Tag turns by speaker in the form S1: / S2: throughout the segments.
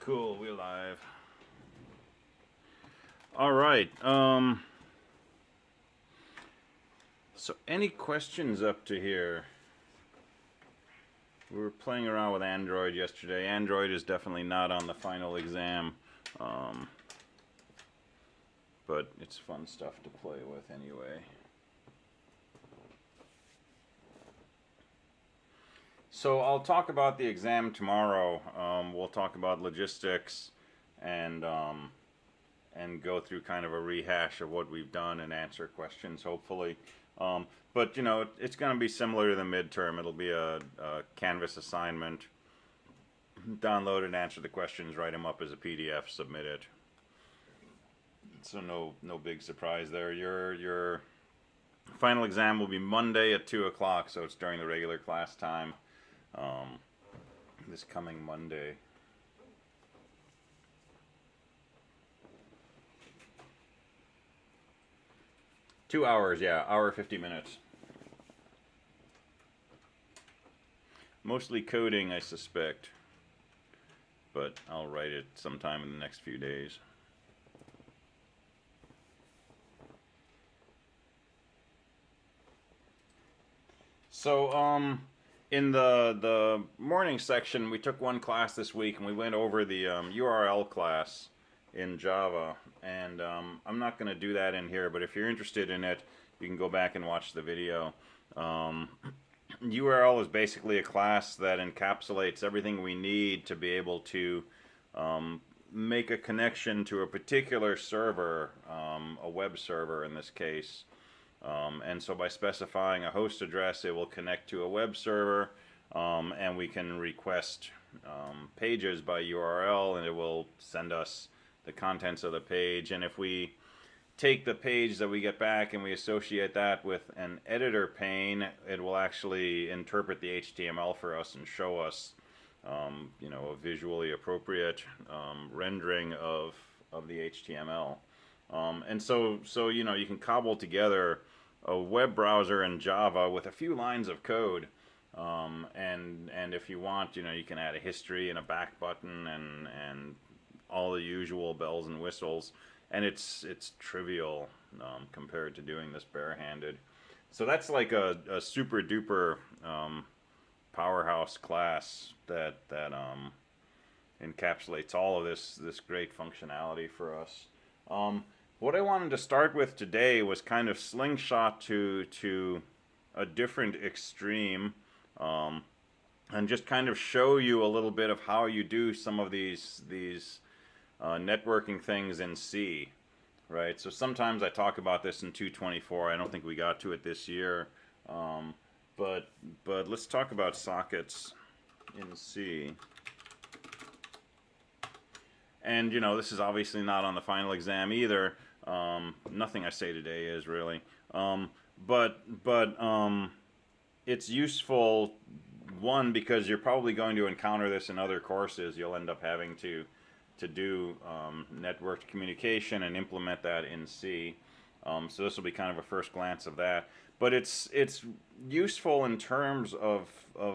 S1: Cool, we're live. All right. So any questions up to here? We were playing around with Android yesterday. Android is definitely not on the final exam, but it's fun stuff to play with anyway. So I'll talk about the exam tomorrow. We'll talk about logistics and go through kind of a rehash of what we've done and answer questions, hopefully. But, you know, it's going to be similar to the midterm. It'll be a Canvas assignment. Download and answer the questions, write them up as a PDF, submit it. So no big surprise there. Your final exam will be Monday at 2 o'clock, so it's during the regular class time. This coming Monday. Two hours, yeah, hour 50 minutes. Mostly coding, I suspect, but I'll write it sometime in the next few days. So, in the morning section, we took one class this week, and we went over the URL class in Java, and I'm not going to do that in here, but if you're interested in it, you can go back and watch the video. URL is basically a class that encapsulates everything we need to be able to make a connection to a particular server, a web server in this case. And so by specifying a host address, it will connect to a web server, and we can request pages by URL, and it will send us the contents of the page. And if we take the page that we get back and we associate that with an editor pane, it will actually interpret the HTML for us and show us you know, a visually appropriate rendering of the HTML. And so you know, you can cobble together a web browser in Java with a few lines of code, and if you want, you know, you can add a history and a back button and all the usual bells and whistles, and it's trivial compared to doing this barehanded. So that's like a super duper powerhouse class that encapsulates all of this great functionality for us. What I wanted to start with today was kind of slingshot to a different extreme, and just kind of show you a little bit of how you do some of these networking things in C, right? So sometimes I talk about this in 224. I don't think we got to it this year, but let's talk about sockets in C. And you know, this is obviously not on the final exam either. Nothing I say today is really, but it's useful, one, because you're probably going to encounter this in other courses. You'll end up having to do networked communication and implement that in C. So this will be kind of a first glance of that. But it's useful in terms of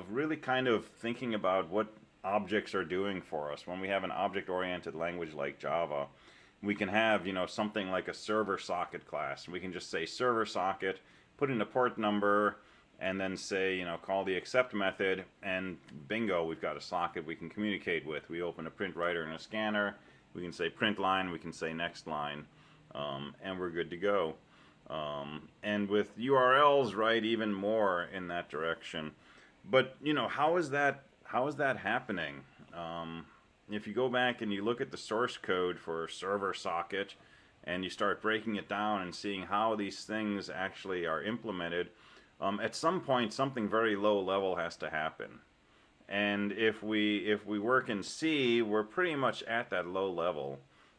S1: really kind of thinking about what objects are doing for us. When we have an object-oriented language like Java, we can have, you know, something like a server socket class. We can just say server socket, put in a port number, and then say, you know, call the accept method, and bingo, we've got a socket we can communicate with. We open a print writer and a scanner. We can say print line, we can say next line, and we're good to go. And with URLs, right, even more in that direction. But, you know, how is that happening? If you go back and you look at the source code for server socket and you start breaking it down and seeing how these things actually are implemented, at some point something very low level has to happen. And if we work in C, we're pretty much at that low level.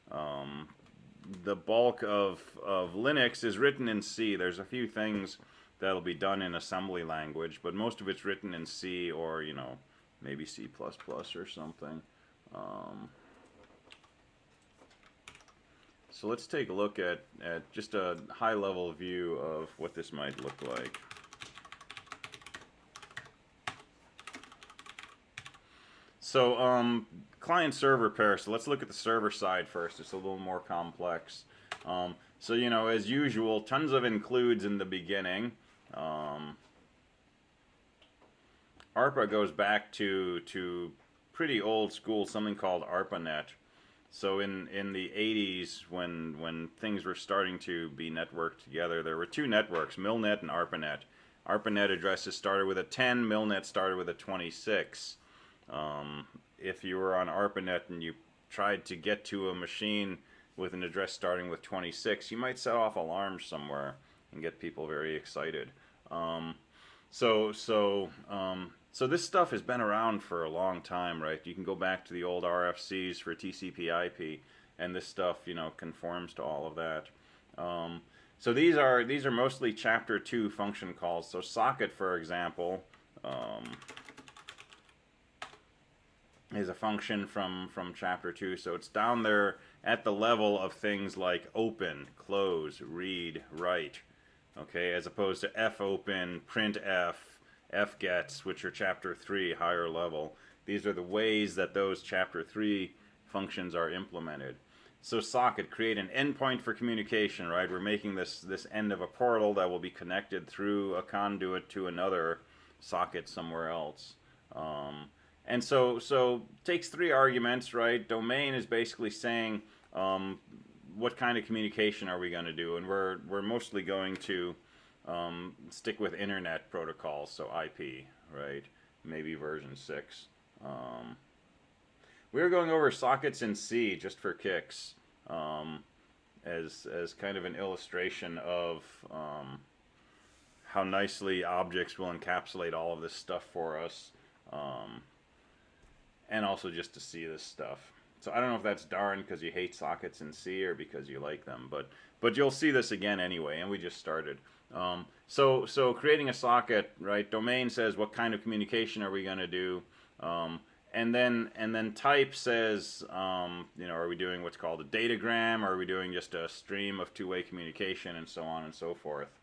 S1: The bulk of Linux is written in C. There's a few things that'll be done in assembly language, but most of it's written in C, or, you know, maybe C++ or something. So let's take a look at just a high-level view of what this might look like. So client-server pair. So let's look at the server side first. It's a little more complex. So you know, as usual, tons of includes in the beginning. ARPA goes back to pretty old school, something called ARPANET. So in the 80s, when things were starting to be networked together, there were two networks, Milnet and ARPANET. ARPANET addresses started with a 10, Milnet started with a 26. If you were on ARPANET and you tried to get to a machine with an address starting with 26, you might set off alarms somewhere and get people very excited. So this stuff has been around for a long time, right? You can go back to the old RFCs for TCP/IP, and this stuff, you know, conforms to all of that. So these are mostly Chapter 2 function calls. So socket, for example, is a function from Chapter 2. So it's down there at the level of things like open, close, read, write. Okay, as opposed to fopen, printf, fgets, which are Chapter 3, higher level. These are the ways that those Chapter 3 functions are implemented. So socket, create an endpoint for communication, right? We're making this end of a portal that will be connected through a conduit to another socket somewhere else. And so takes three arguments, right? Domain is basically saying what kind of communication are we going to do, and we're mostly going to stick with internet protocols, so IP, right? Maybe version 6. We're going over sockets in C just for kicks, as kind of an illustration of how nicely objects will encapsulate all of this stuff for us, and also just to see this stuff. So I don't know if that's darn because you hate sockets in C or because you like them, but you'll see this again anyway, and we just started. So creating a socket, right? Domain says what kind of communication are we going to do, and then type says, you know, are we doing what's called a datagram, or are we doing just a stream of two-way communication, and so on and so forth.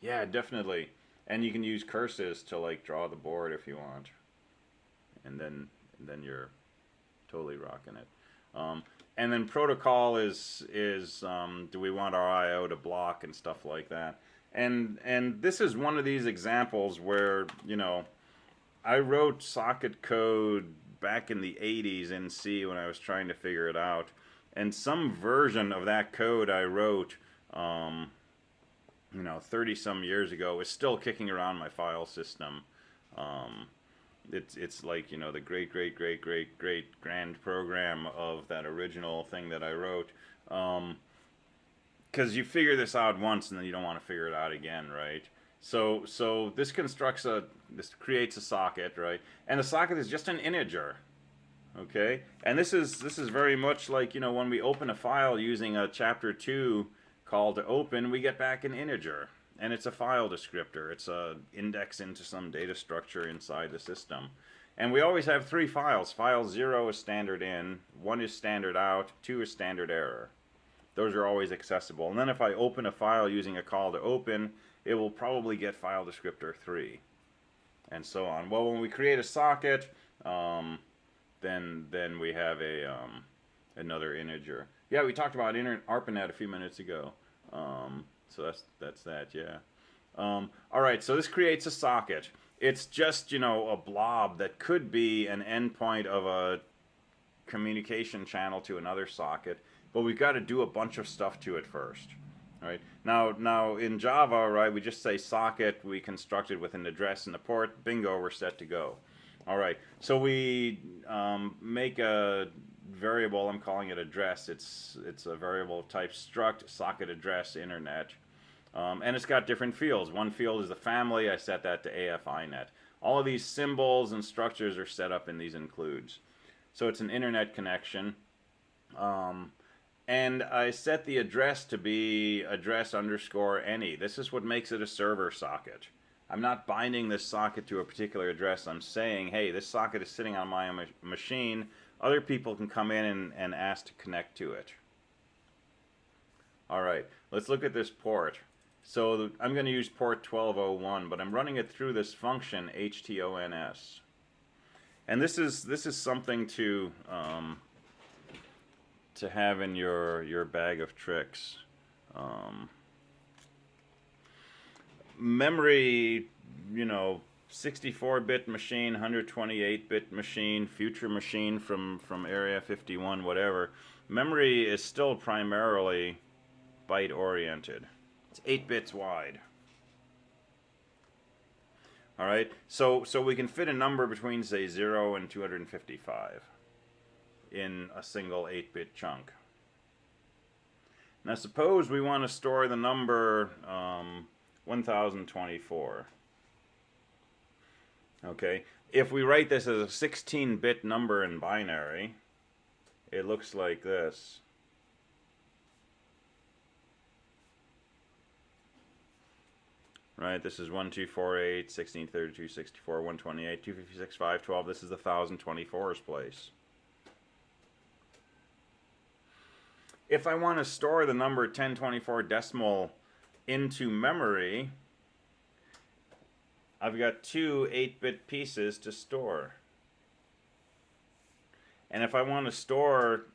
S1: Yeah, definitely. And you can use curses to like draw the board if you want, and then you're totally rocking it. And then protocol is do we want our I/O to block and stuff like that. And this is one of these examples where, you know, I wrote socket code back in the 80s in C when I was trying to figure it out. And some version of that code I wrote, you know, 30-some years ago is still kicking around my file system. It's like, you know, the great grand program of that original thing that I wrote. Because you figure this out once and then you don't want to figure it out again, right? So this creates a socket, right? And the socket is just an integer, okay? And this is very much like, you know, when we open a file using a Chapter 2 call to open, we get back an integer. And it's a file descriptor. It's a index into some data structure inside the system. And we always have three files. File 0 is standard in, 1 is standard out, 2 is standard error. Those are always accessible. And then if I open a file using a call to open, it will probably get file descriptor 3, and so on. Well, when we create a socket, then we have another integer. Yeah, we talked about ARPANET a few minutes ago. So that's that, yeah. All right, so this creates a socket. It's just, you know, a blob that could be an endpoint of a communication channel to another socket, but we've got to do a bunch of stuff to it first. All right. Now in Java, right, we just say socket, we construct it with an address and a port, bingo, we're set to go. All right, so we make a variable, I'm calling it address. It's a variable type struct, socket address, internet. And it's got different fields. One field is the family, I set that to AFINet. All of these symbols and structures are set up in these includes. So it's an internet connection. And I set the address to be address underscore any. This is what makes it a server socket. I'm not binding this socket to a particular address. I'm saying, hey, this socket is sitting on my machine. Other people can come in and ask to connect to it. All right, let's look at this port. So I'm going to use port 1201, but I'm running it through this function, HTONS. And this is something to have in your bag of tricks. Memory, 64-bit machine, 128-bit machine, future machine from Area 51, whatever. Memory is still primarily byte-oriented. It's 8 bits wide. All right, so we can fit a number between, say, 0 and 255 in a single 8-bit chunk. Now suppose we want to store the number 1024. Okay, if we write this as a 16-bit number in binary, it looks like this. Right, this is 1248, 1632, 64, 128, 256, 512. This is the 1024's place. If I want to store the number 1024 decimal into memory, I've got two 8-bit pieces to store. And if I want to store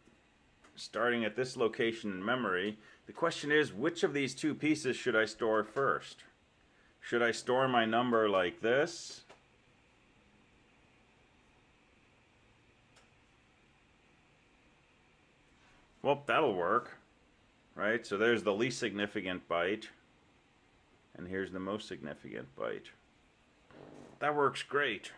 S1: starting at this location in memory, the question is, which of these two pieces should I store first? Should I store my number like this? Well, that'll work, right? So there's the least significant byte, and here's the most significant byte. That works great.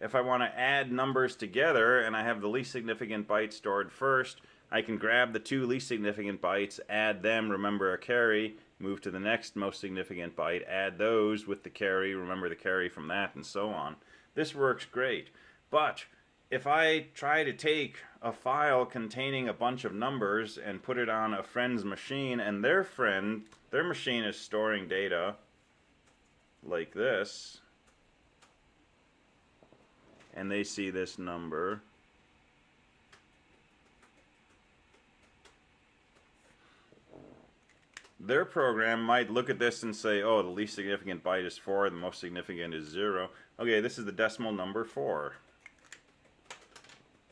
S1: If I want to add numbers together and I have the least significant byte stored first, I can grab the two least significant bytes, add them, remember a carry, move to the next most significant byte, add those with the carry, remember the carry from that, and so on. This works great. But if I try to take a file containing a bunch of numbers and put it on a friend's machine, and their machine is storing data like this, and they see this number, their program might look at this and say, oh, the least significant byte is 4, the most significant is 0. Okay, this is the decimal number 4.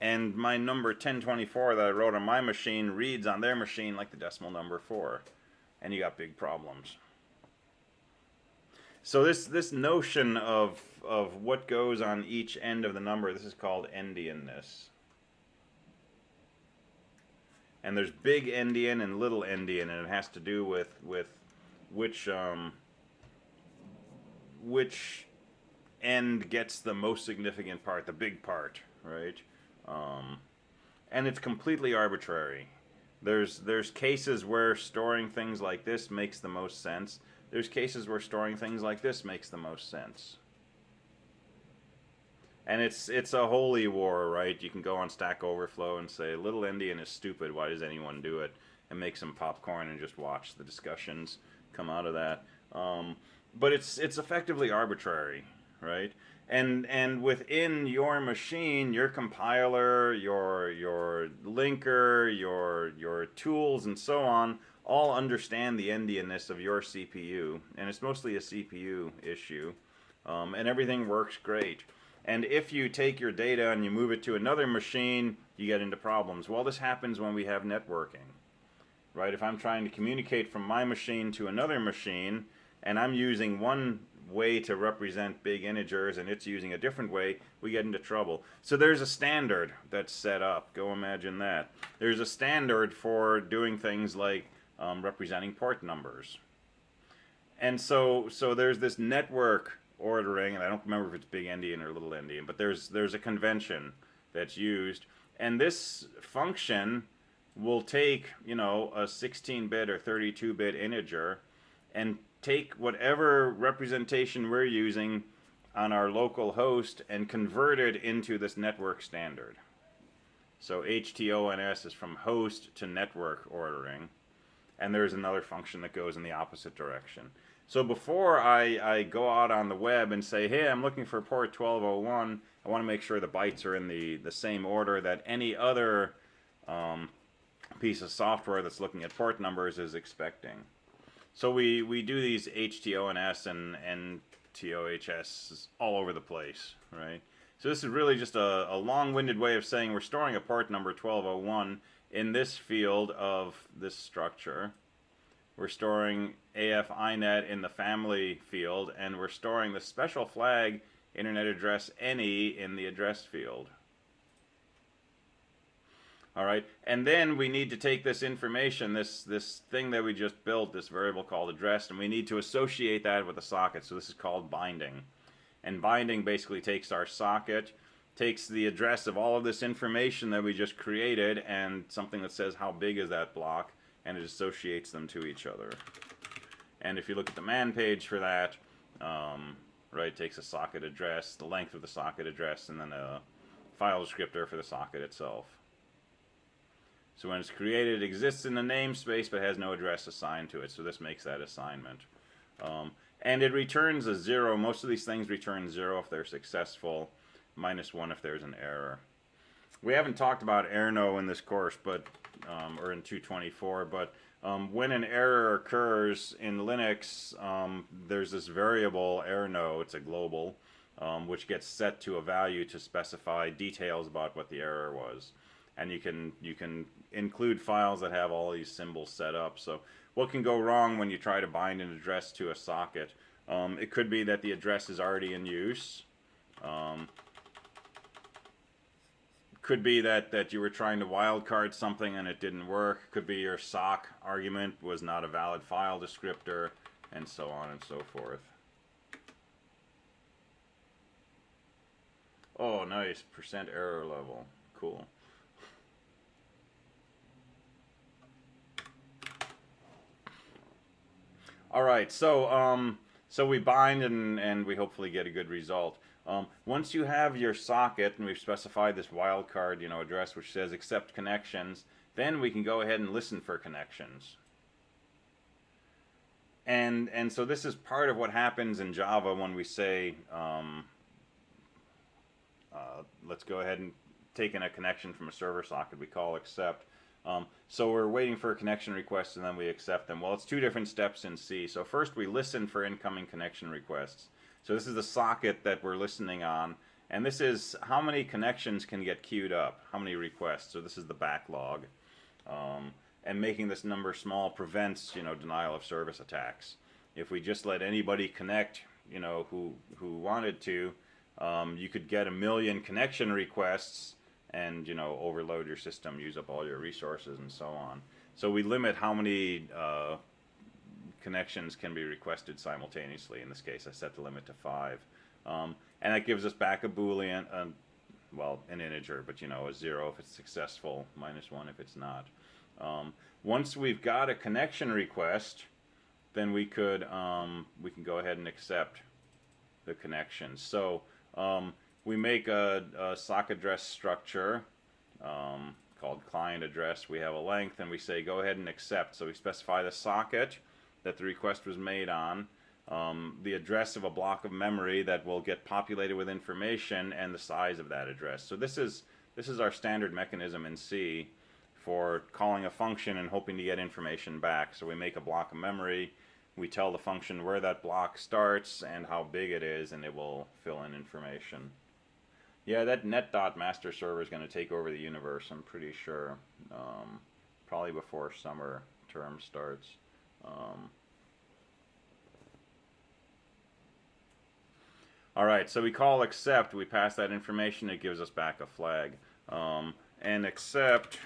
S1: And my number 1024 that I wrote on my machine reads on their machine like the decimal number 4. And you got big problems. So this notion of what goes on each end of the number, this is called endianness. And there's big endian and little endian, and it has to do with which end gets the most significant part, the big part, right? And it's completely arbitrary. There's cases where storing things like this makes the most sense. There's cases where storing things like this makes the most sense. And it's a holy war, right? You can go on Stack Overflow and say, little endian is stupid, why does anyone do it? And make some popcorn and just watch the discussions come out of that. But it's effectively arbitrary, right? And within your machine, your compiler, your linker, your tools, and so on, all understand the endianness of your CPU, and it's mostly a CPU issue, and everything works great. And if you take your data and you move it to another machine, you get into problems. Well, this happens when we have networking, right? If I'm trying to communicate from my machine to another machine, and I'm using one way to represent big integers and it's using a different way, we get into trouble. So there's a standard that's set up. Go imagine that. There's a standard for doing things like representing port numbers. And so there's this network ordering, and I don't remember if it's big endian or little endian, but there's a convention that's used, and this function will take, a 16-bit or 32-bit integer and take whatever representation we're using on our local host and convert it into this network standard. So HTONS is from host to network ordering, and there's another function that goes in the opposite direction. So before I go out on the web and say, hey, I'm looking for port 1201, I want to make sure the bytes are in the same order that any other piece of software that's looking at port numbers is expecting. So we do these HTONS and TOHS all over the place, right? So this is really just a long-winded way of saying we're storing a port number 1201 in this field of this structure. We're storing AF INET in the family field, and we're storing the special flag internet address any in the address field. All right, and then we need to take this information, this thing that we just built, this variable called address, and we need to associate that with a socket. So this is called binding. And binding basically takes our socket, takes the address of all of this information that we just created, and something that says how big is that block, and it associates them to each other. And if you look at the man page for that, right, it takes a socket address, the length of the socket address, and then a file descriptor for the socket itself. So when it's created, it exists in the namespace but has no address assigned to it. So this makes that assignment. And it returns a 0. Most of these things return 0 if they're successful, -1 if there's an error. We haven't talked about errno in this course, but or in 224, but when an error occurs in Linux, there's this variable errno, it's a global, which gets set to a value to specify details about what the error was. And you can include files that have all these symbols set up. So what can go wrong when you try to bind an address to a socket? It could be that the address is already in use. Could be that you were trying to wildcard something and it didn't work. Could be your sock argument was not a valid file descriptor, and so on and so forth. Oh, nice. % error level. Cool. All right, so we bind and we hopefully get a good result. Once you have your socket and we've specified this wildcard, address which says accept connections, then we can go ahead and listen for connections. And so this is part of what happens in Java when we say, let's go ahead and take in a connection from a server socket we call accept. So we're waiting for a connection request and then we accept them. Well, it's two different steps in C. So first we listen for incoming connection requests. So this is the socket that we're listening on, and this is how many connections can get queued up, how many requests. So this is the backlog. And making this number small prevents, denial of service attacks. If we just let anybody connect, who wanted to, you could get 1 million connection requests and overload your system, use up all your resources, and so on. So we limit how many connections can be requested simultaneously. In this case, I set the limit to 5, and that gives us back a Boolean, well, an integer, but a 0 if it's successful, -1 if it's not. Once we've got a connection request, then we can go ahead and accept the connection. So we make a sock address structure called client address. We have a length, and we say go ahead and accept. So we specify the socket that the request was made on, the address of a block of memory that will get populated with information, and the size of that address. So this is our standard mechanism in C for calling a function and hoping to get information back. So we make a block of memory, we tell the function where that block starts and how big it is, and it will fill in information. Yeah, that net.master server is going to take over the universe, I'm pretty sure. Probably before summer term starts. All right, so we call accept, we pass that information, it gives us back a flag. And accept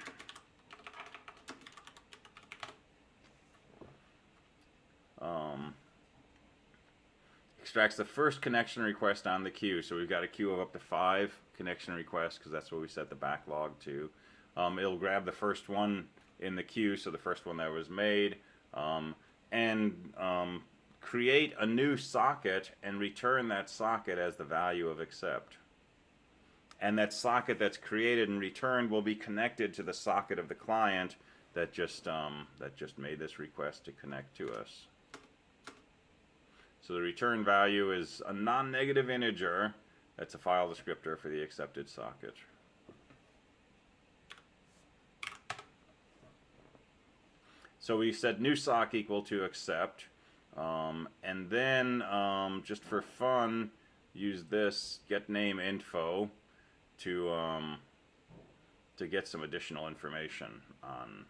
S1: extracts the first connection request on the queue. So we've got a queue of up to 5 connection requests because that's what we set the backlog to. It'll grab the first one in the queue, so the first one that was made, and create a new socket and return that socket as the value of accept. And that socket that's created and returned will be connected to the socket of the client that just made this request to connect to us. So the return value is a non-negative integer. That's a file descriptor for the accepted socket. So we set new sock equal to accept, and then just for fun, use this get name info to get some additional information on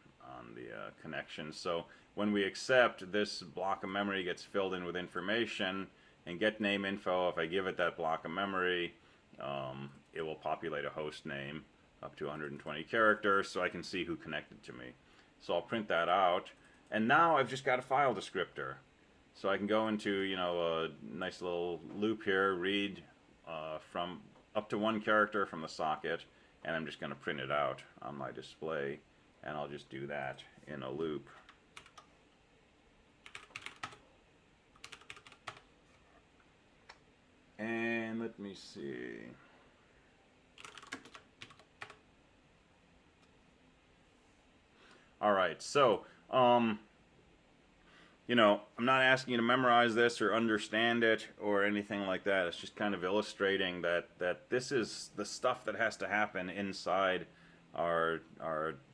S1: the connection. So when we accept, this block of memory gets filled in with information, and get name info, if I give it that block of memory, it will populate a host name up to 120 characters so I can see who connected to me. So I'll print that out, and now I've just got a file descriptor. So I can go into, you know, a nice little loop here, read from up to 1 character from the socket, and I'm just going to print it out on my display, and I'll just do that in a loop. And let me see. All right, so you know, I'm not asking you to memorize this or understand it or anything like that. It's just kind of illustrating that this is the stuff that has to happen inside our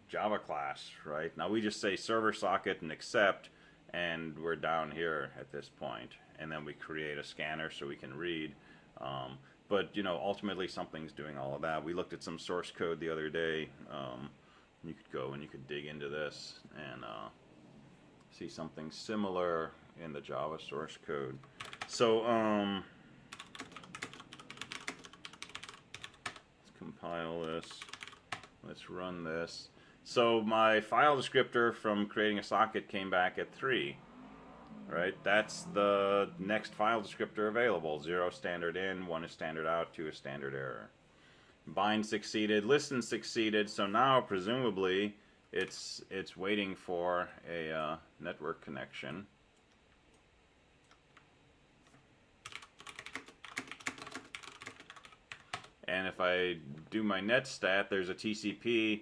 S1: Java class, right? Now we just say server socket and accept, and we're down here at this point, and then we create a scanner so we can read. But you know, ultimately something's doing all of that. We looked at some source code the other day. You could go and you could dig into this and see something similar in the Java source code. So let's compile this. Let's run this. So my file descriptor from creating a socket came back at 3. Right? That's the next file descriptor available. 0 standard in, 1 is standard out, 2 is standard error. Bind succeeded, listen succeeded, so now presumably it's waiting for a network connection. And if I do my netstat, there's a TCP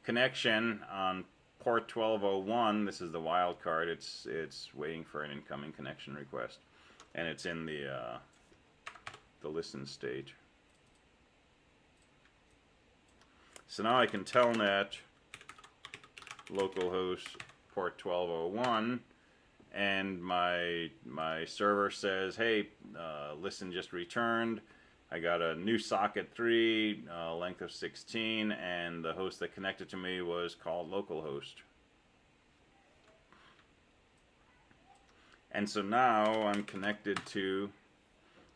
S1: connection on port 1201. This is the wildcard. It's waiting for an incoming connection request, and it's in the listen state. So now I can telnet localhost port 1201, and my server says, hey, listen just returned. I got a new socket 3, length of 16, and the host that connected to me was called localhost. And so now I'm connected to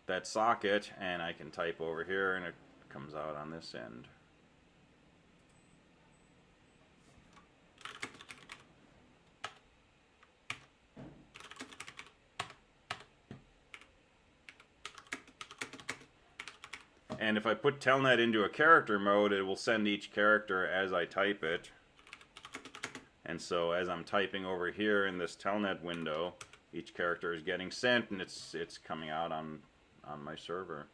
S1: that socket, and I can type over here, and it comes out on this end. And if I put telnet into a character mode, it will send each character as I type it. And so as I'm typing over here in this telnet window, each character is getting sent, and it's coming out on my server.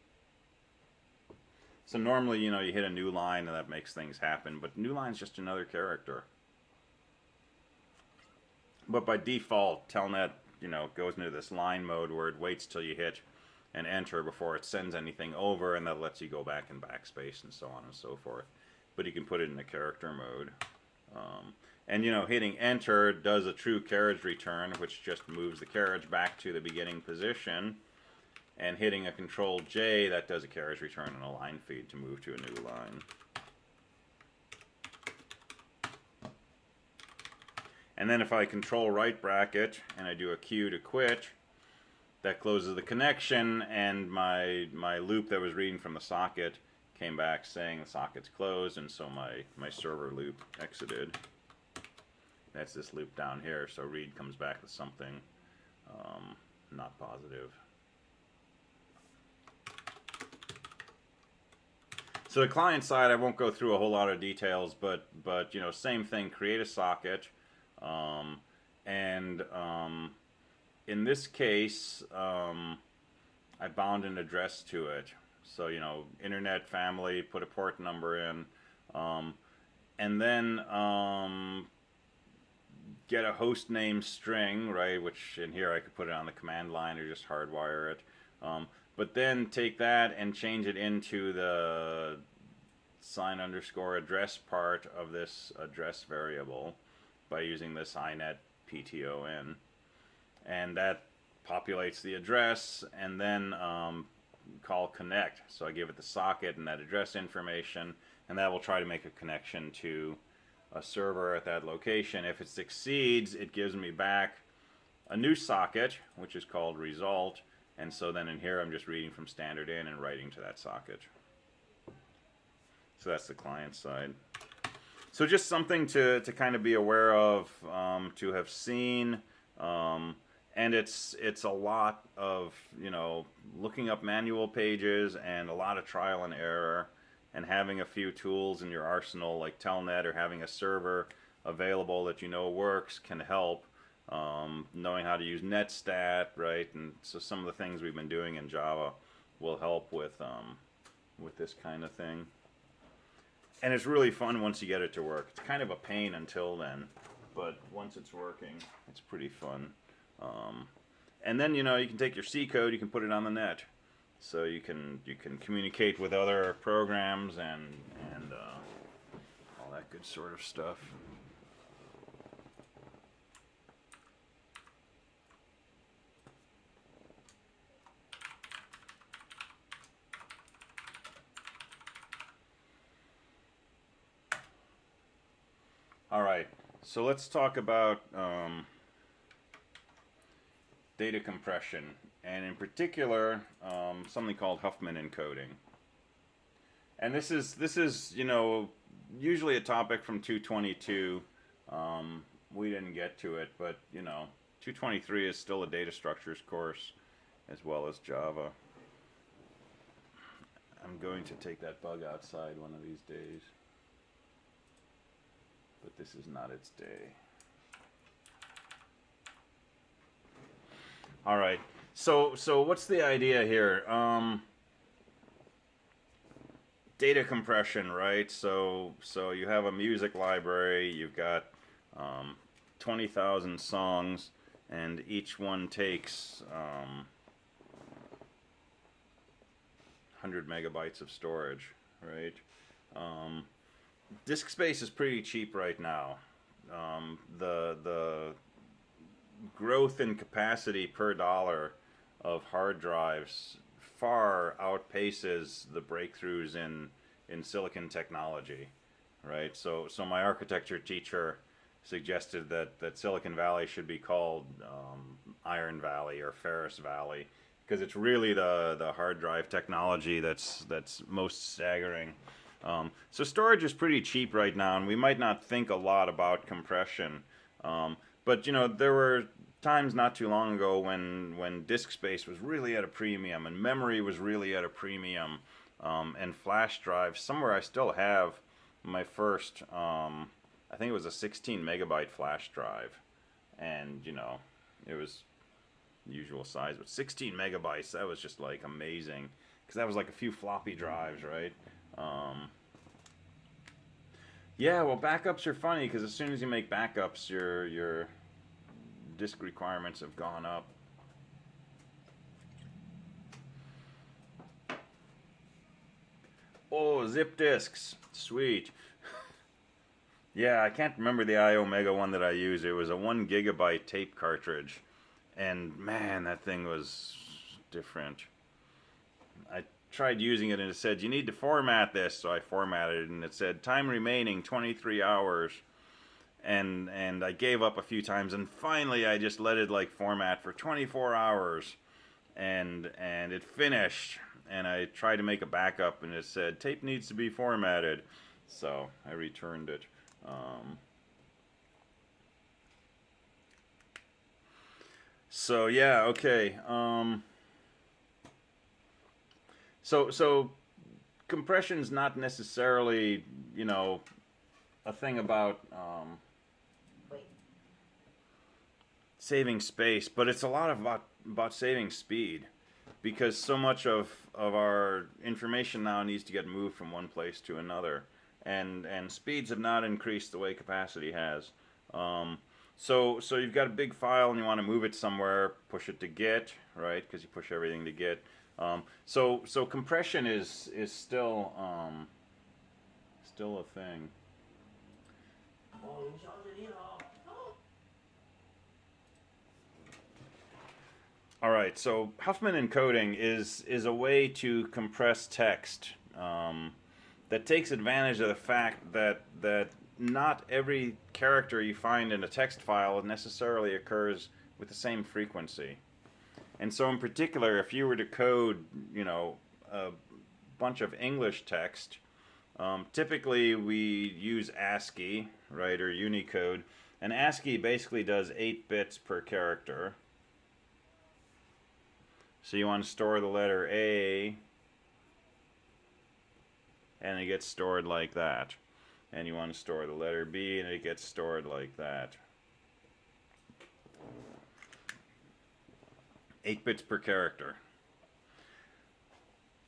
S1: So normally, you know, you hit a new line and that makes things happen, but new line is just another character. But by default, telnet, you know, goes into this line mode where it waits till you hit and enter before it sends anything over, and that lets you go back and backspace and so on and so forth. But you can put it in a character mode. And you know, hitting enter does a true carriage return, which just moves the carriage back to the beginning position. And hitting a control J, that does a carriage return and a line feed to move to a new line. And then if I control right bracket and I do a Q to quit, that closes the connection, and my loop that was reading from the socket came back saying the socket's closed, and so my server loop exited. That's this loop down here, so read comes back with something not positive. So the client side, I won't go through a whole lot of details, but you know, same thing, create a socket, in this case, I bound an address to it. So, you know, internet family, put a port number in, and then get a host name string, right, which in here I could put it on the command line or just hardwire it. But then take that and change it into the sign underscore address part of this address variable by using this inet pton. And that populates the address, and then call connect. So I give it the socket and that address information, and that will try to make a connection to a server at that location. If it succeeds, it gives me back a new socket, which is called result, and so then in here I'm just reading from standard in and writing to that socket. So that's the client side. So just something to kind of be aware of, to have seen, and it's a lot of, you know, looking up manual pages and a lot of trial and error, and having a few tools in your arsenal like Telnet or having a server available that you know works can help. Knowing how to use netstat, right, and so some of the things we've been doing in Java will help with this kind of thing. And it's really fun once you get it to work. It's kind of a pain until then, but once it's working, it's pretty fun. And then, you know, you can take your C code, you can put it on the net, so you can communicate with other programs and all that good sort of stuff. All right, so let's talk about data compression, and in particular, something called Huffman encoding. And this is you know, usually a topic from 222. We didn't get to it, but you know, 223 is still a data structures course as well as Java. I'm going to take that bug outside one of these days, but this is not its day. All right, so what's the idea here? Data compression, right? So you have a music library, you've got 20,000 songs, and each one takes 100 megabytes of storage, right? Disk space is pretty cheap right now. The growth in capacity per dollar of hard drives far outpaces the breakthroughs in silicon technology, right? So my architecture teacher suggested that Silicon Valley should be called Iron Valley or Ferris Valley, because it's really the hard drive technology that's most staggering. So storage is pretty cheap right now, and we might not think a lot about compression. But you know, there were times not too long ago when disk space was really at a premium and memory was really at a premium, and flash drives. Somewhere I still have my first, I think it was a 16 megabyte flash drive, and you know, it was the usual size, but 16 megabytes, that was just like amazing, because that was like a few floppy drives, right? Yeah, well, backups are funny, because as soon as you make backups, your disk requirements have gone up. Oh, zip disks, sweet. Yeah, I can't remember the iOmega one that I used. It was a 1 gigabyte tape cartridge, and man, that thing was different. I tried using it and it said, you need to format this, so I formatted it, and it said time remaining 23 hours, and I gave up a few times, and finally I just let it like format for 24 hours, and it finished, and I tried to make a backup and it said tape needs to be formatted, so I returned it. So yeah, okay. So compression's not necessarily, you know, a thing about saving space, but it's a lot about saving speed, because so much of our information now needs to get moved from one place to another, and speeds have not increased the way capacity has. So you've got a big file and you want to move it somewhere, push it to Git, right? Because you push everything to Git. So compression is still a thing. All right, so Huffman encoding is a way to compress text that takes advantage of the fact that not every character you find in a text file necessarily occurs with the same frequency. And so in particular, if you were to code, a bunch of English text, typically we use ASCII, right, or Unicode, and ASCII basically does 8 bits per character. So you want to store the letter A, and it gets stored like that. And you want to store the letter B, and it gets stored like that. 8 bits per character.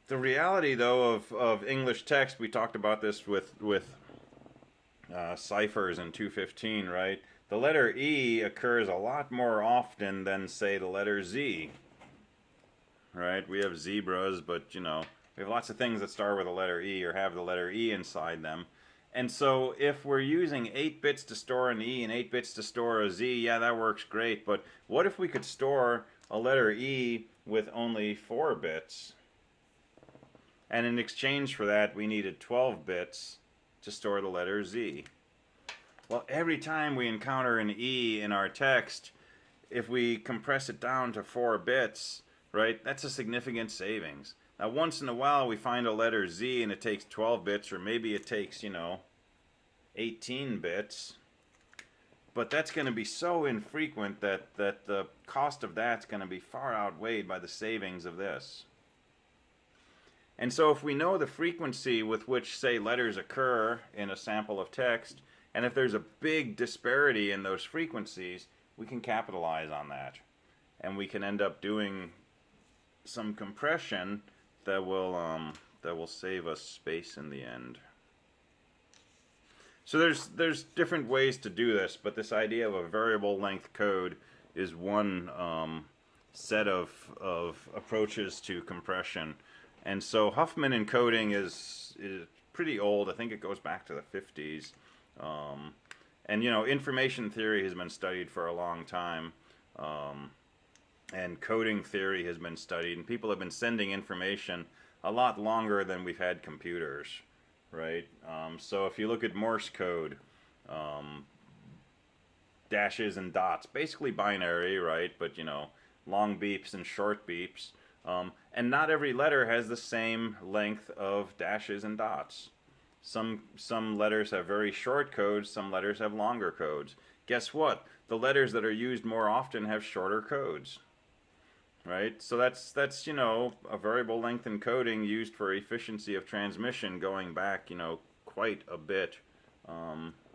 S1: The reality, though, of English text, we talked about this with ciphers in 215, right? The letter E occurs a lot more often than, say, the letter Z. Right? We have zebras, but, we have lots of things that start with the letter E or have the letter E inside them. And so if we're using 8 bits to store an E and 8 bits to store a Z, yeah, that works great. But what if we could store a letter E with only 4 bits? And in exchange for that, we needed 12 bits to store the letter Z. Well, every time we encounter an E in our text, if we compress it down to 4 bits, right, that's a significant savings. Now, once in a while, we find a letter Z and it takes 12 bits, or maybe it takes, 18 bits. But that's going to be so infrequent that the cost of that's going to be far outweighed by the savings of this. And so if we know the frequency with which, say, letters occur in a sample of text, and if there's a big disparity in those frequencies, we can capitalize on that. And we can end up doing some compression that will save us space in the end. So there's different ways to do this, but this idea of a variable length code is one set of approaches to compression. And so Huffman encoding is pretty old. I think it goes back to the 50s. And information theory has been studied for a long time. And coding theory has been studied, and people have been sending information a lot longer than we've had computers, right? So if you look at Morse code, dashes and dots, basically binary, right? But long beeps and short beeps, and not every letter has the same length of dashes and dots. Some letters have very short codes, some letters have longer codes. Guess what? The letters that are used more often have shorter codes. Right, so that's a variable length encoding used for efficiency of transmission going back quite a bit,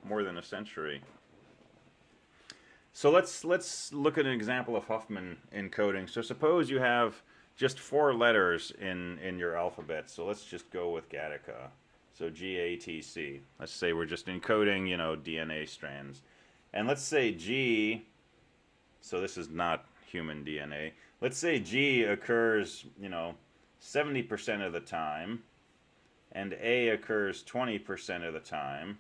S1: more than a century. So let's look at an example of Huffman encoding. So suppose you have just 4 letters in your alphabet. So let's just go with Gattaca. So GATC. Let's say we're just encoding DNA strands, and let's say G. So this is not human DNA. Let's say G occurs, 70% of the time, and A occurs 20% of the time,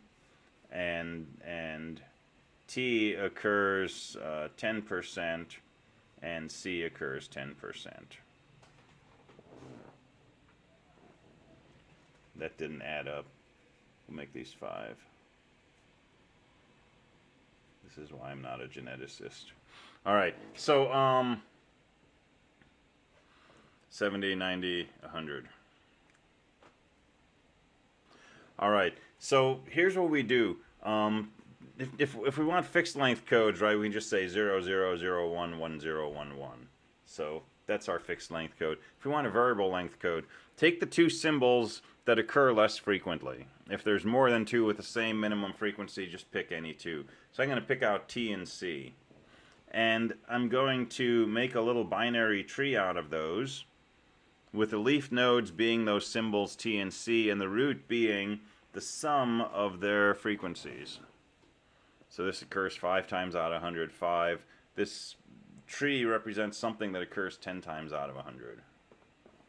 S1: and T occurs 10%, and C occurs 10%. That didn't add up. We'll make these 5. This is why I'm not a geneticist. All right, so 70, 90, 100. All right, so here's what we do. If we want fixed length codes, right, we can just say 0001 1011. So that's our fixed length code. If we want a variable length code, take the 2 symbols that occur less frequently. If there's more than 2 with the same minimum frequency, just pick any 2. So I'm going to pick out T and C. And I'm going to make a little binary tree out of those, with the leaf nodes being those symbols T and C, and the root being the sum of their frequencies. So this occurs 5 times out of 100, 5. This tree represents something that occurs 10 times out of 100.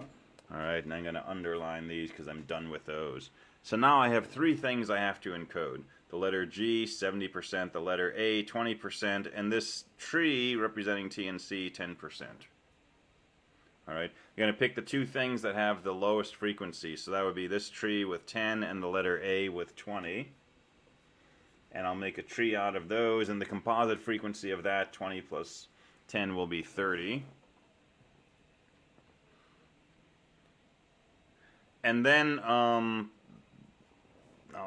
S1: All right, and I'm going to underline these because I'm done with those. So now I have 3 things I have to encode. The letter G, 70%, the letter A, 20%, and this tree representing T and C, 10%. Alright, you're going to pick the two things that have the lowest frequency. So that would be this tree with 10 and the letter A with 20. And I'll make a tree out of those, and the composite frequency of that, 20 plus 10, will be 30. And then I'll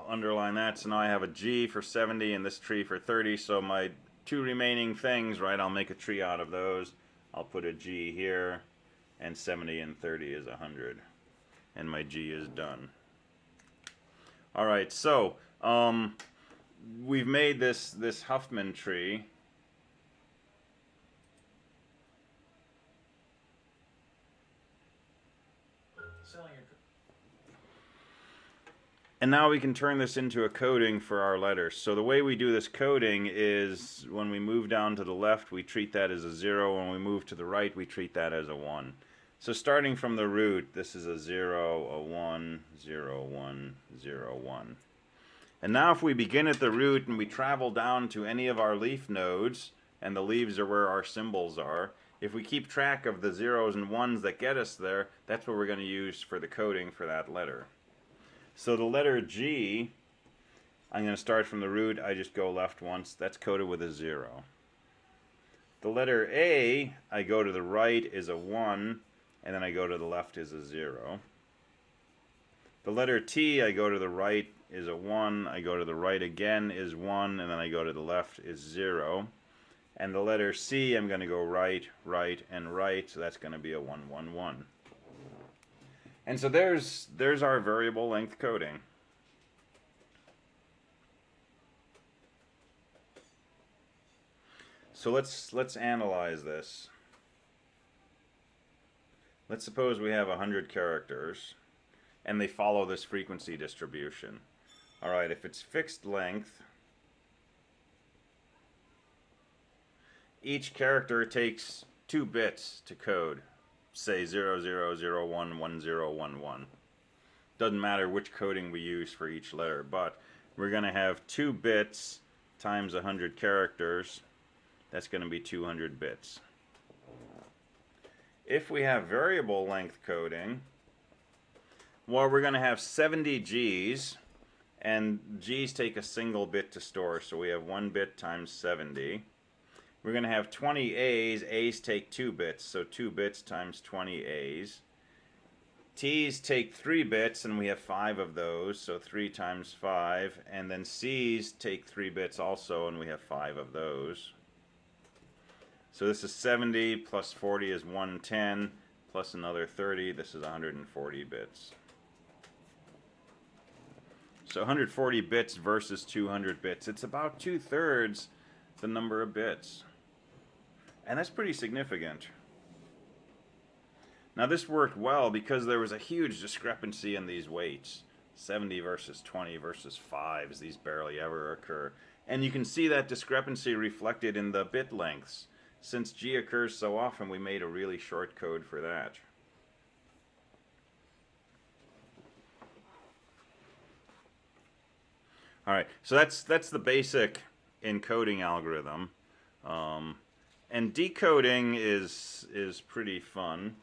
S1: underline that, so now I have a G for 70 and this tree for 30, so my two remaining things, right, I'll make a tree out of those. I'll put a G here, and 70 and 30 is 100. And my G is done. Alright, so we've made this Huffman tree. And now we can turn this into a coding for our letters. So the way we do this coding is when we move down to the left, we treat that as a 0. When we move to the right, we treat that as a 1. So starting from the root, this is a 0, a 1, 0, 1, 0, 1. And now if we begin at the root and we travel down to any of our leaf nodes, and the leaves are where our symbols are, if we keep track of the zeros and ones that get us there, that's what we're going to use for the coding for that letter. So the letter G, I'm going to start from the root. I just go left once. That's coded with a 0. The letter A, I go to the right is a 1, and then I go to the left is a 0. The letter T, I go to the right is a 1, I go to the right again is 1, and then I go to the left is 0. And the letter C, I'm going to go right, right, and right, so that's going to be a 1, 1, 1. And so there's our variable length coding. So let's analyze this. Let's suppose we have 100 characters and they follow this frequency distribution. Alright, if it's fixed length, each character takes 2 bits to code. Say 00011011. Doesn't matter which coding we use for each letter, but we're going to have 2 bits times 100 characters. That's going to be 200 bits. If we have variable length coding, well, we're going to have 70 G's, and G's take a single bit to store, so we have 1 bit times 70. We're going to have 20 A's. A's take 2 bits, so 2 bits times 20 A's. T's take 3 bits, and we have 5 of those, so 3 times 5. And then C's take 3 bits also, and we have 5 of those. So this is 70 plus 40 is 110, plus another 30. This is 140 bits. So 140 bits versus 200 bits. It's about 2/3 the number of bits. And that's pretty significant. Now this worked well because there was a huge discrepancy in these weights. 70 versus 20 versus 5s. These barely ever occur. And you can see that discrepancy reflected in the bit lengths. Since G occurs so often, we made a really short code for that. Alright, so that's the basic encoding algorithm. And decoding is pretty fun.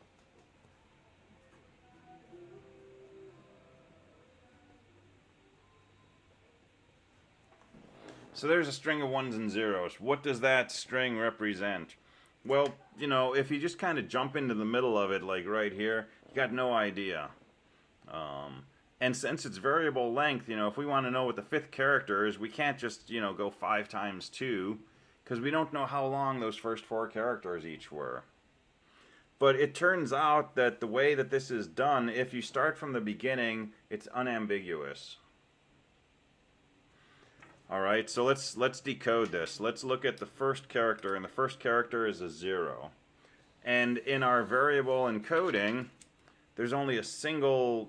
S1: So there's a string of 1s and 0s. What does that string represent? Well, you know, if you just kind of jump into the middle of it, like right here, you got no idea. And since it's variable length, you know, if we want to know what the 5th character is, we can't just, you know, go 5 times 2, because we don't know how long those first 4 characters each were. But it turns out that the way that this is done, if you start from the beginning, it's unambiguous. Alright, so let's decode this. Let's look at the first character, and the first character is a 0. And in our variable encoding, there's only a single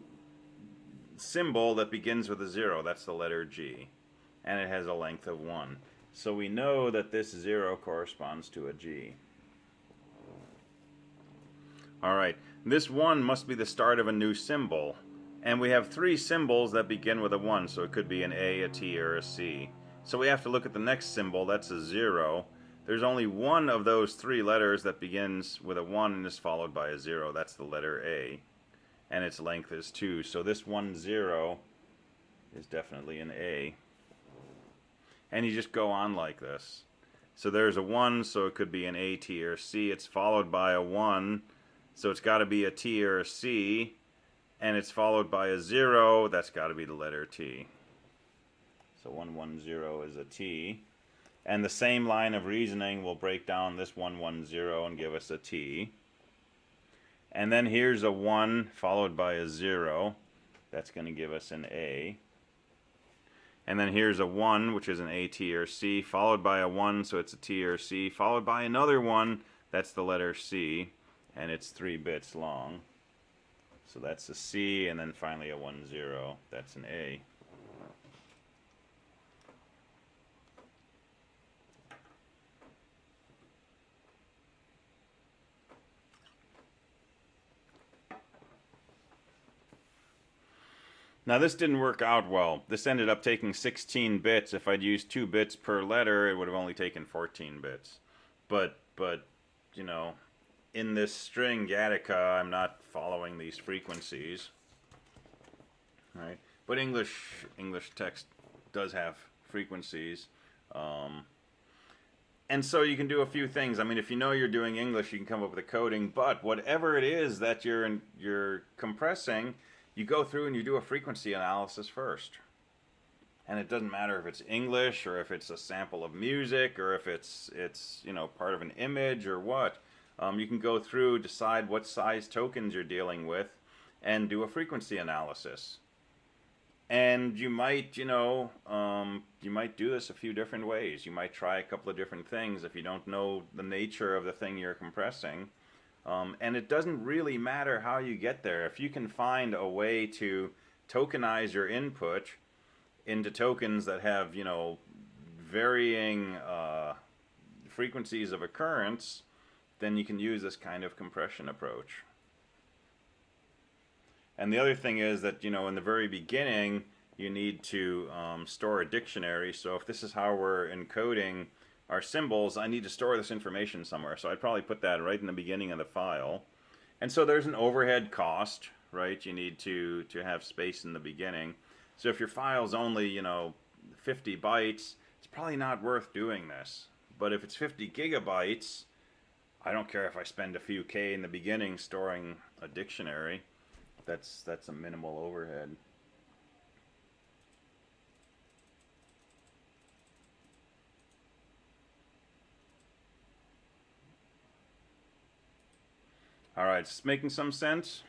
S1: symbol that begins with a 0. That's the letter G. And it has a length of 1. So we know that this 0 corresponds to a G. Alright, this 1 must be the start of a new symbol. And we have 3 symbols that begin with a 1, so it could be an A, a T, or a C. So we have to look at the next symbol, that's a 0. there's only one of those three letters that begins with a 1 and is followed by a 0. That's the letter A. And its length is 2. So this 1, 0 is definitely an A. And you just go on like this. So there's a 1, so it could be an A, T, or C. It's followed by a 1, so it's got to be a T or a C. And it's followed by a 0, that's got to be the letter T. So 110 is a T. And the same line of reasoning will break down this 110 and give us a T. And then here's a 1 followed by a 0. That's going to give us an A. And then here's a 1, which is an A, T, or C, followed by a 1, so it's a T or C, followed by another 1, that's the letter C, and it's 3 bits long. So that's a C, and then finally a 10, that's an A. Now this didn't work out well. This ended up taking 16 bits. If I'd used 2 bits per letter, it would have only taken 14 bits. But you know, in this string Gattaca, I'm not following these frequencies. Right? But English text does have frequencies. And so you can do a few things. I mean, if you know you're doing English, you can come up with a coding. But whatever it is that you're compressing, you go through and you do a frequency analysis first. And it doesn't matter if it's English or if it's a sample of music or if it's you know, part of an image or what. You can go through, decide what size tokens you're dealing with, and do a frequency analysis. And you might, you know, you might do this a few different ways. You might try a couple of different things if you don't know the nature of the thing you're compressing. And it doesn't really matter how you get there. If you can find a way to tokenize your input into tokens that have, you know, varying frequencies of occurrence, then you can use this kind of compression approach. And the other thing is that, you know, in the very beginning, you need to store a dictionary. So if this is how we're encoding our symbols, I need to store this information somewhere. So I'd probably put that right in the beginning of the file. And so there's an overhead cost, right? You need to have space in the beginning. So if your file's only, you know, 50 bytes, it's probably not worth doing this. But if it's 50 gigabytes, I don't care if I spend a few K in the beginning storing a dictionary. That's a minimal overhead. All right, it's making some sense?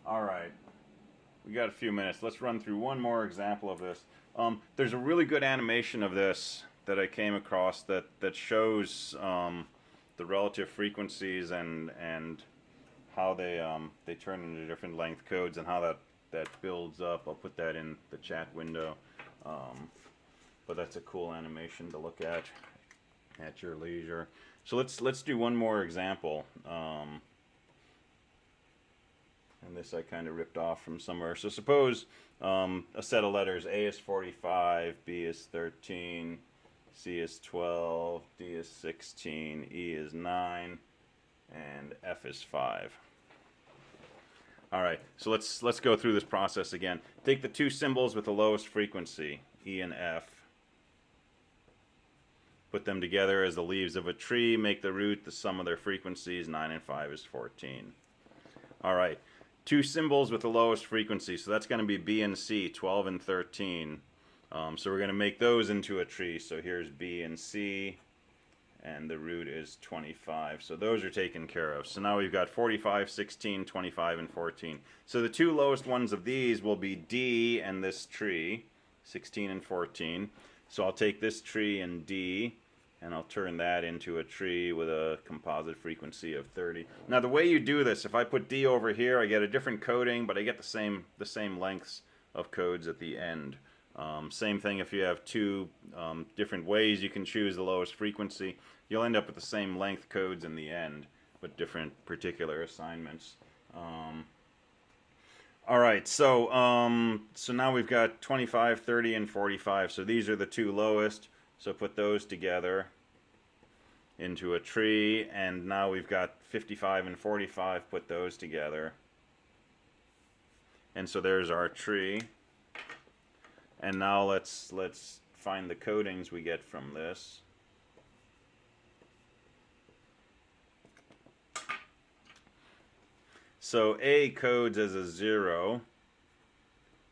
S1: All right, we got a few minutes. Let's run through one more example of this. There's a really good animation of this that I came across that shows the relative frequencies and how they turn into different length codes and how that builds up. I'll put that in the chat window. But that's a cool animation to look at your leisure. So let's do one more example. And this I kind of ripped off from somewhere. So suppose a set of letters, A is 45, B is 13, C is 12, D is 16, E is 9, and F is 5. All right, so let's go through this process again. Take the two symbols with the lowest frequency, E and F. Put them together as the leaves of a tree. Make the root the sum of their frequencies. 9 and 5 is 14. All right. Two symbols with the lowest frequency, so that's going to be B and C, 12 and 13. So we're going to make those into a tree. So here's B and C, and the root is 25. So those are taken care of. So now we've got 45, 16, 25, and 14. So the two lowest ones of these will be D and this tree, 16 and 14. So I'll take this tree and D, and I'll turn that into a tree with a composite frequency of 30. Now the way you do this, if I put D over here, I get a different coding, but I get the same lengths of codes at the end. Same thing if you have two different ways you can choose the lowest frequency. You'll end up with the same length codes in the end, but different particular assignments. All right, so now we've got 25, 30, and 45. So these are the two lowest. So put those together into a tree, and now we've got 55 and 45. Put those together, and so there's our tree. And now let's find the codings we get from this. So A codes as a 0,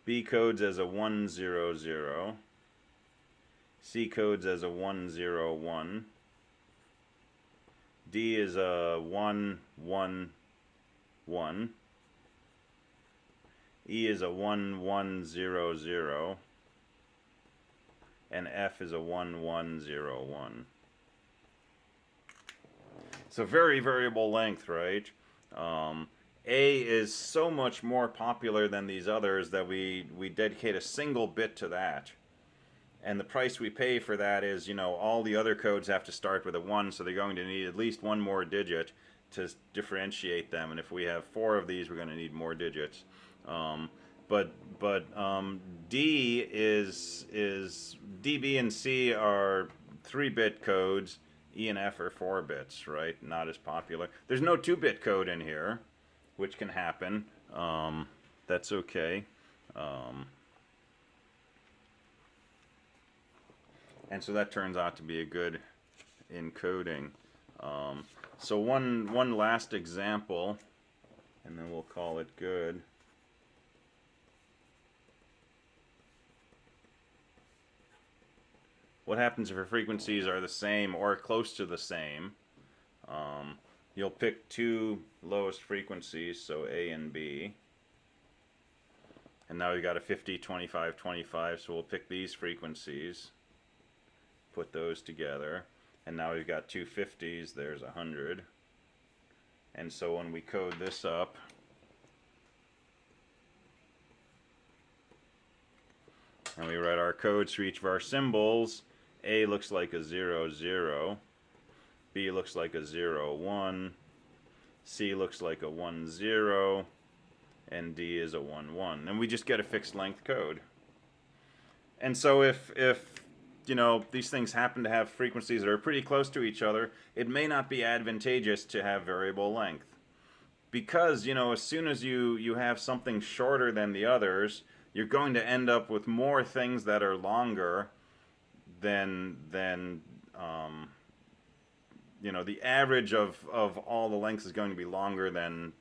S1: B codes as a 1, 0, 0, C codes as a 1, 0, 1, D is a 1, 1, 1, E is a 1, 1, 0, 0, and F is a 1, 1, 0, 1. So very variable length, right? A is so much more popular than these others that we dedicate a single bit to that. And the price we pay for that is, you know, all the other codes have to start with a 1, so they're going to need at least one more digit to differentiate them. And if we have 4 of these, we're going to need more digits. But D is D, B, and C are 3-bit codes. E and F are 4 bits, right? Not as popular. There's no 2-bit code in here, which can happen. That's okay. And so that turns out to be a good encoding. So one last example, and then we'll call it good. What happens if your frequencies are the same or close to the same? You'll pick two lowest frequencies, so A and B. And now we've got a 50, 25, 25, so we'll pick these frequencies, put those together, and now we've got two 50s, there's 100. And so when we code this up, and we write our codes for each of our symbols, A looks like a 0, 0, B looks like a 0, 1, C looks like a 1, 0, and D is a 1, 1. And we just get a fixed length code. And so if you know, these things happen to have frequencies that are pretty close to each other, it may not be advantageous to have variable length. Because, you know, as soon as you have something shorter than the others, you're going to end up with more things that are longer than you know, the average of all the lengths is going to be longer than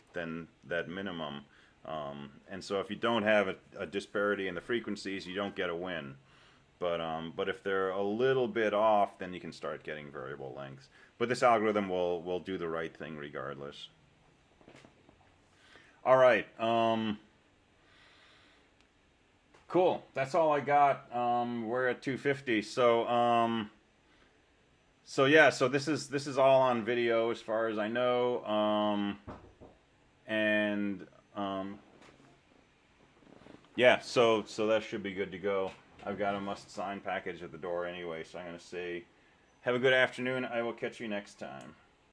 S1: that minimum. And so if you don't have a disparity in the frequencies, you don't get a win. But if they're a little bit off, then you can start getting variable lengths. But this algorithm will do the right thing regardless. All right. Cool. That's all I got. We're at 250. So yeah. So this is all on video as far as I know. Yeah. So that should be good to go. I've got a must sign package at the door anyway, so I'm going to say, have a good afternoon. I will catch you next time.